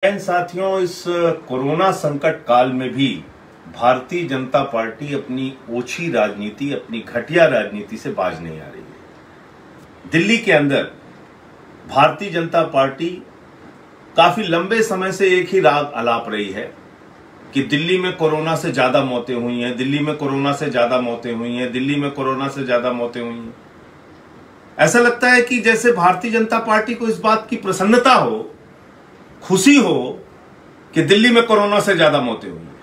साथियों, इस कोरोना संकट काल में भी भारतीय जनता पार्टी अपनी ओछी राजनीति, अपनी घटिया राजनीति से बाज नहीं आ रही है। दिल्ली के अंदर भारतीय जनता पार्टी काफी लंबे समय से एक ही राग अलाप रही है कि दिल्ली में कोरोना से ज्यादा मौतें हुई हैं, दिल्ली में कोरोना से ज्यादा मौतें हुई हैं, दिल्ली में कोरोना से ज्यादा मौतें हुई हैं। ऐसा लगता है कि जैसे भारतीय जनता पार्टी को इस बात की प्रसन्नता हो, खुशी हो कि दिल्ली में कोरोना से ज्यादा मौतें हुई हैं,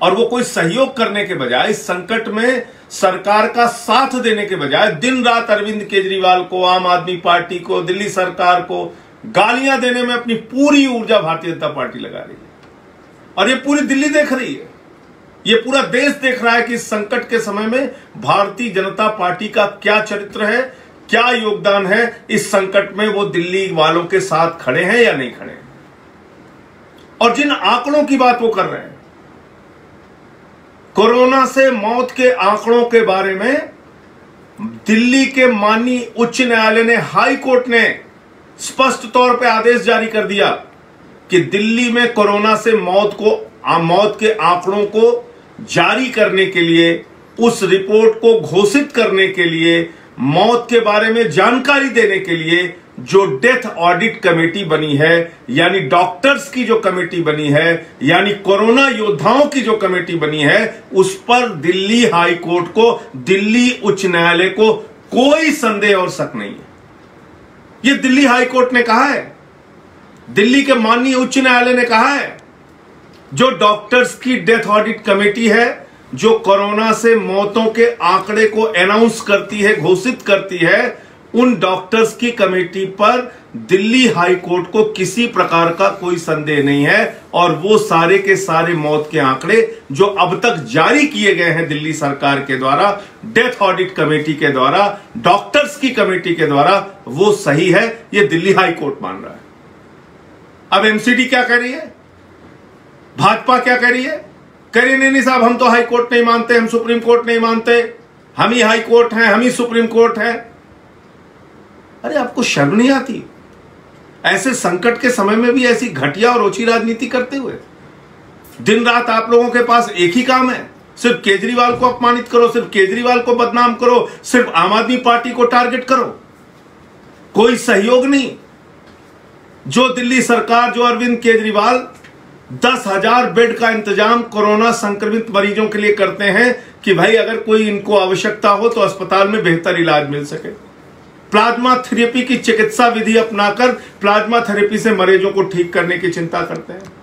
और वो कोई सहयोग करने के बजाय, इस संकट में सरकार का साथ देने के बजाय दिन रात अरविंद केजरीवाल को, आम आदमी पार्टी को, दिल्ली सरकार को गालियां देने में अपनी पूरी ऊर्जा भारतीय जनता पार्टी लगा रही है। और ये पूरी दिल्ली देख रही है, ये पूरा देश देख रहा है कि इस संकट के समय में भारतीय जनता पार्टी का क्या चरित्र है, क्या योगदान है। इस संकट में वो दिल्ली वालों के साथ खड़े हैं या नहीं खड़े हैं। और जिन आंकड़ों की बात वो कर रहे हैं, कोरोना से मौत के आंकड़ों के बारे में दिल्ली के माननीय उच्च न्यायालय ने, हाई कोर्ट ने स्पष्ट तौर पे आदेश जारी कर दिया कि दिल्ली में कोरोना से मौत के आंकड़ों को जारी करने के लिए, उस रिपोर्ट को घोषित करने के लिए, मौत के बारे में जानकारी देने के लिए जो डेथ ऑडिट कमेटी बनी है, यानी डॉक्टर्स की जो कमेटी बनी है, यानी कोरोना योद्धाओं की जो कमेटी बनी है, उस पर दिल्ली हाई कोर्ट को, दिल्ली उच्च न्यायालय को कोई संदेह और शक नहीं है। यह दिल्ली हाई कोर्ट ने कहा है, दिल्ली के माननीय उच्च न्यायालय ने कहा है, जो डॉक्टर्स की डेथ ऑडिट कमेटी है, जो कोरोना से मौतों के आंकड़े को अनाउंस करती है, घोषित करती है, उन डॉक्टर्स की कमेटी पर दिल्ली हाई कोर्ट को किसी प्रकार का कोई संदेह नहीं है। और वो सारे के सारे मौत के आंकड़े जो अब तक जारी किए गए हैं दिल्ली सरकार के द्वारा, डेथ ऑडिट कमेटी के द्वारा, डॉक्टर्स की कमेटी के द्वारा, वो सही है, ये दिल्ली हाई कोर्ट मान रहा है। अब एमसीडी क्या कह रही है, भाजपा क्या कह रही है? कह रही नहीं साहब, हम तो हाई कोर्ट नहीं मानते, हम सुप्रीम कोर्ट नहीं मानते, हम ही हाई कोर्ट हैं, हम ही सुप्रीम कोर्ट हैं। अरे आपको शर्म नहीं आती ऐसे संकट के समय में भी ऐसी घटिया और ओछी राजनीति करते हुए? दिन रात आप लोगों के पास एक ही काम है, सिर्फ केजरीवाल को अपमानित करो, सिर्फ केजरीवाल को बदनाम करो, सिर्फ आम आदमी पार्टी को टारगेट करो, कोई सहयोग नहीं। जो दिल्ली सरकार, जो अरविंद केजरीवाल 10,000 बेड का इंतजाम कोरोना संक्रमित मरीजों के लिए करते हैं कि भाई अगर कोई इनको आवश्यकता हो तो अस्पताल में बेहतर इलाज मिल सके। प्लाज्मा थेरेपी की चिकित्सा विधि अपनाकर प्लाज्मा थेरेपी से मरीजों को ठीक करने की चिंता करते हैं।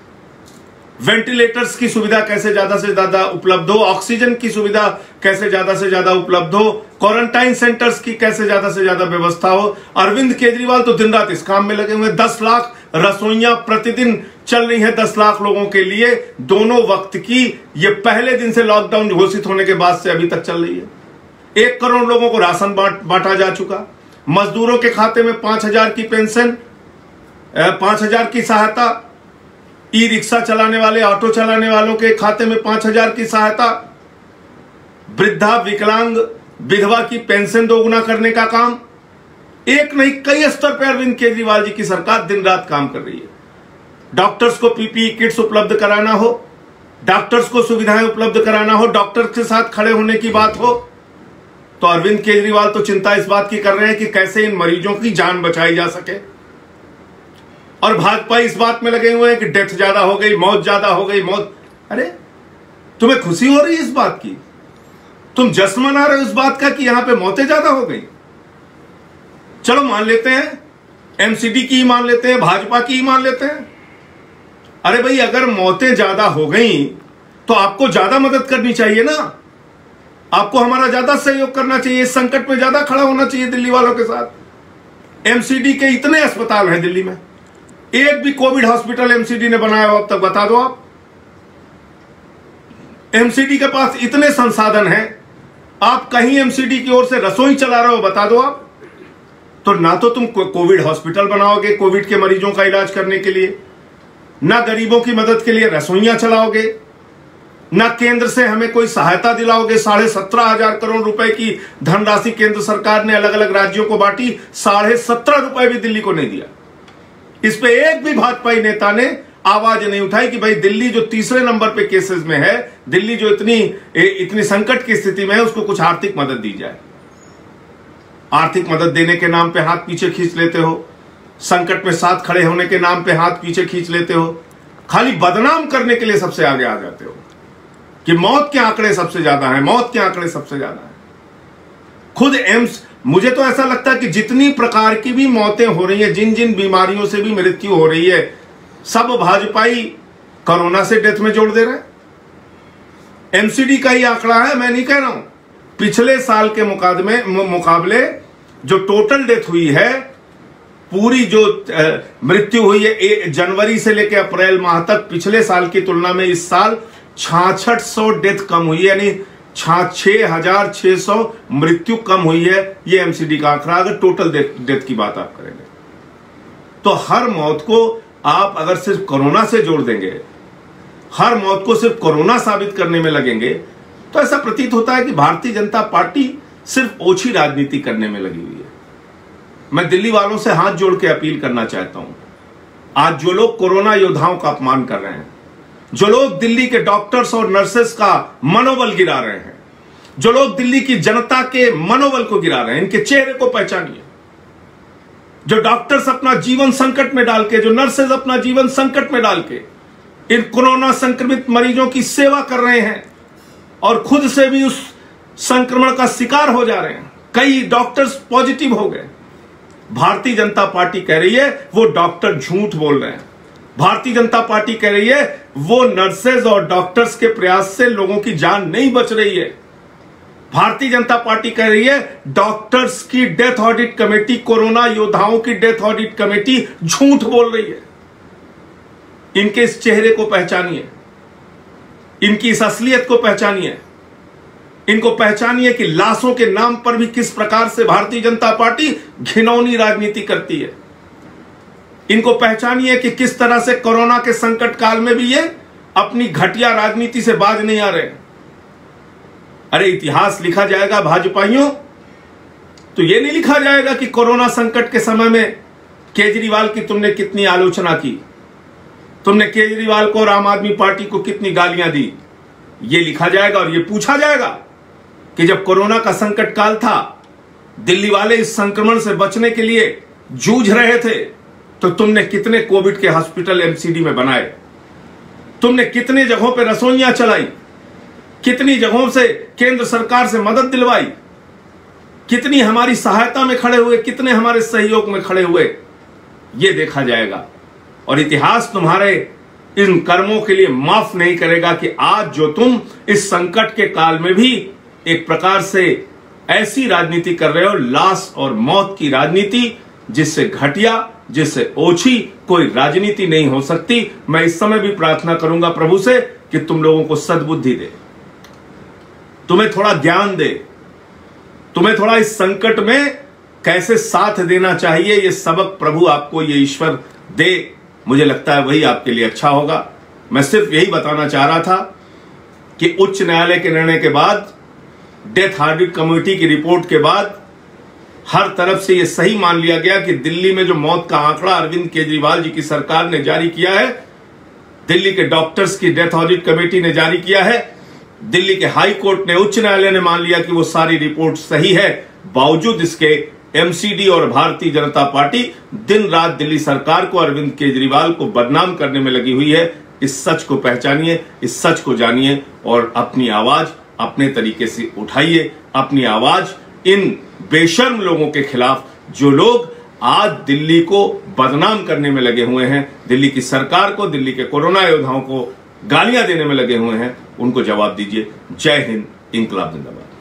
वेंटिलेटर्स की सुविधा कैसे ज्यादा से ज्यादा उपलब्ध हो, ऑक्सीजन की सुविधा कैसे ज्यादा से ज्यादा उपलब्ध हो, क्वारंटाइन सेंटर्स की कैसे ज्यादा से ज्यादा व्यवस्था हो। अरविंद केजरीवाल तो दिन रात इस काम में लगे हुए। 10 लाख रसोइयां प्रतिदिन चल रही है 10 लाख लोगों के लिए, दोनों वक्त की। ये पहले दिन से लॉकडाउन घोषित होने के बाद से अभी तक चल रही है। 1 करोड़ लोगों को राशन बांटा जा चुका। मजदूरों के खाते में 5,000 की पेंशन, 5,000 की सहायता, ई रिक्शा चलाने वाले, ऑटो चलाने वालों के खाते में 5,000 की सहायता, वृद्धा, विकलांग, विधवा की पेंशन दोगुना करने का काम। एक नहीं, कई स्तर पर अरविंद केजरीवाल जी की सरकार दिन रात काम कर रही है। डॉक्टर्स को पीपीई किट्स उपलब्ध कराना हो, डॉक्टर्स को सुविधाएं उपलब्ध कराना हो, डॉक्टर के साथ खड़े होने की बात हो, तो अरविंद केजरीवाल तो चिंता इस बात की कर रहे हैं कि कैसे इन मरीजों की जान बचाई जा सके। और भाजपा इस बात में लगे हुए हैं कि डेथ ज्यादा हो गई, मौत ज्यादा हो गई, मौत। अरे तुम्हें खुशी हो रही है इस बात की? तुम जश्न मना रहे हो इस बात का कि यहां पे मौतें ज्यादा हो गई? चलो मान लेते हैं, एमसीडी की ही मान लेते हैं, भाजपा की ही मान लेते हैं। अरे भाई, अगर मौतें ज्यादा हो गई तो आपको ज्यादा मदद करनी चाहिए ना, आपको हमारा ज्यादा सहयोग करना चाहिए, इस संकट में ज्यादा खड़ा होना चाहिए दिल्ली वालों के साथ। एमसीडी के इतने अस्पताल हैं दिल्ली में, एक भी कोविड हॉस्पिटल एमसीडी ने बनाया हो अब तक बता दो आप? एमसीडी के पास इतने संसाधन हैं, आप कहीं एमसीडी की ओर से रसोई चला रहे हो बता दो आप? तो ना तो तुम कोविड हॉस्पिटल बनाओगे कोविड के मरीजों का इलाज करने के लिए, ना गरीबों की मदद के लिए रसोइयां चलाओगे, ना केंद्र से हमें कोई सहायता दिलाओगे। 17,500 करोड़ रुपए की धनराशि केंद्र सरकार ने अलग अलग राज्यों को बांटी, 17.5 रुपए भी दिल्ली को नहीं दिया। इस पे एक भी भाजपाई नेता ने आवाज नहीं उठाई कि भाई दिल्ली जो तीसरे नंबर पे केसेस में है, दिल्ली जो इतनी संकट की स्थिति में है, उसको कुछ आर्थिक मदद दी जाए। आर्थिक मदद देने के नाम पे हाथ पीछे खींच लेते हो, संकट में साथ खड़े होने के नाम पे हाथ पीछे खींच लेते हो, खाली बदनाम करने के लिए सबसे आगे आ जाते हो कि मौत के आंकड़े सबसे ज्यादा हैं, मौत के आंकड़े सबसे ज्यादा हैं। खुद एम्स, मुझे तो ऐसा लगता है कि जितनी प्रकार की भी मौतें हो रही हैं, जिन जिन बीमारियों से भी मृत्यु हो रही है, सब भाजपाई कोरोना से डेथ में जोड़ दे रहे हैं। एमसीडी का ही आंकड़ा है, मैं नहीं कह रहा हूं। पिछले साल के मुकाबले जो टोटल डेथ हुई है, पूरी जो मृत्यु हुई है जनवरी से लेकर अप्रैल माह तक, पिछले साल की तुलना में इस साल 6600 डेथ कम हुई है, यानी 6600 मृत्यु कम हुई है। ये एमसीडी का आंकड़ा, अगर टोटल डेथ की बात आप करेंगे तो हर मौत को आप अगर सिर्फ कोरोना से जोड़ देंगे, हर मौत को सिर्फ कोरोना साबित करने में लगेंगे, तो ऐसा प्रतीत होता है कि भारतीय जनता पार्टी सिर्फ ओछी राजनीति करने में लगी हुई है। मैं दिल्ली वालों से हाथ जोड़ के अपील करना चाहता हूं, आज जो लोग कोरोना योद्धाओं का अपमान कर रहे हैं, जो लोग दिल्ली के डॉक्टर्स और नर्सेस का मनोबल गिरा रहे हैं, जो लोग दिल्ली की जनता के मनोबल को गिरा रहे हैं, इनके चेहरे को पहचानिए। जो डॉक्टर्स अपना जीवन संकट में डाल के, जो नर्सेज अपना जीवन संकट में डाल के इन कोरोना संक्रमित मरीजों की सेवा कर रहे हैं और खुद से भी उस संक्रमण का शिकार हो जा रहे हैं। कई डॉक्टर्स पॉजिटिव हो गए। भारतीय जनता पार्टी कह रही है वो डॉक्टर झूठ बोल रहे हैं। भारतीय जनता पार्टी कह रही है वो नर्सेज और डॉक्टर्स के प्रयास से लोगों की जान नहीं बच रही है। भारतीय जनता पार्टी कह रही है डॉक्टर्स की डेथ ऑडिट कमेटी, कोरोना योद्धाओं की डेथ ऑडिट कमेटी झूठ बोल रही है। इनके इस चेहरे को पहचानिए, इनकी इस असलियत को पहचानिए, इनको पहचानिए कि लाशों के नाम पर भी किस प्रकार से भारतीय जनता पार्टी घिनौनी राजनीति करती है। इनको पहचानिए कि किस तरह से कोरोना के संकट काल में भी ये अपनी घटिया राजनीति से बाज नहीं आ रहे। अरे इतिहास लिखा जाएगा भाजपाइयों, तो ये नहीं लिखा जाएगा कि कोरोना संकट के समय में केजरीवाल की तुमने कितनी आलोचना की, तुमने केजरीवाल को और आम आदमी पार्टी को कितनी गालियां दी। ये लिखा जाएगा और ये पूछा जाएगा कि जब कोरोना का संकट काल था, दिल्ली वाले इस संक्रमण से बचने के लिए जूझ रहे थे, तो तुमने कितने कोविड के हॉस्पिटल एमसीडी में बनाए, तुमने कितने जगहों पे रसोइयां चलाई, कितनी जगहों से केंद्र सरकार से मदद दिलवाई, कितनी हमारी सहायता में खड़े हुए, कितने हमारे सहयोग में खड़े हुए, ये देखा जाएगा। और इतिहास तुम्हारे इन कर्मों के लिए माफ नहीं करेगा कि आज जो तुम इस संकट के काल में भी एक प्रकार से ऐसी राजनीति कर रहे हो, लाश और मौत की राजनीति, जिससे घटिया, जिससे ओछी कोई राजनीति नहीं हो सकती। मैं इस समय भी प्रार्थना करूंगा प्रभु से कि तुम लोगों को सद्बुद्धि दे, तुम्हें थोड़ा ज्ञान दे, तुम्हें थोड़ा इस संकट में कैसे साथ देना चाहिए, ये सबक प्रभु आपको, ये ईश्वर दे। मुझे लगता है वही आपके लिए अच्छा होगा। मैं सिर्फ यही बताना चाह रहा था कि उच्च न्यायालय के निर्णय के बाद, डेथ ऑडिट कमेटी की रिपोर्ट के बाद, हर तरफ से यह सही मान लिया गया कि दिल्ली में जो मौत का आंकड़ा अरविंद केजरीवाल जी की सरकार ने जारी किया है, दिल्ली के डॉक्टर्स की डेथ ऑडिट कमेटी ने जारी किया है, दिल्ली के हाई कोर्ट ने, उच्च न्यायालय ने मान लिया कि वो सारी रिपोर्ट सही है। बावजूद इसके एमसीडी और भारतीय जनता पार्टी दिन रात दिल्ली सरकार को, अरविंद केजरीवाल को बदनाम करने में लगी हुई है। इस सच को पहचानिए, इस सच को जानिए और अपनी आवाज अपने तरीके से उठाइए। अपनी आवाज इन बेशर्म लोगों के खिलाफ, जो लोग आज दिल्ली को बदनाम करने में लगे हुए हैं, दिल्ली की सरकार को, दिल्ली के कोरोना योद्धाओं को गालियां देने में लगे हुए हैं, उनको जवाब दीजिए। जय हिंद, इंकलाब जिंदाबाद।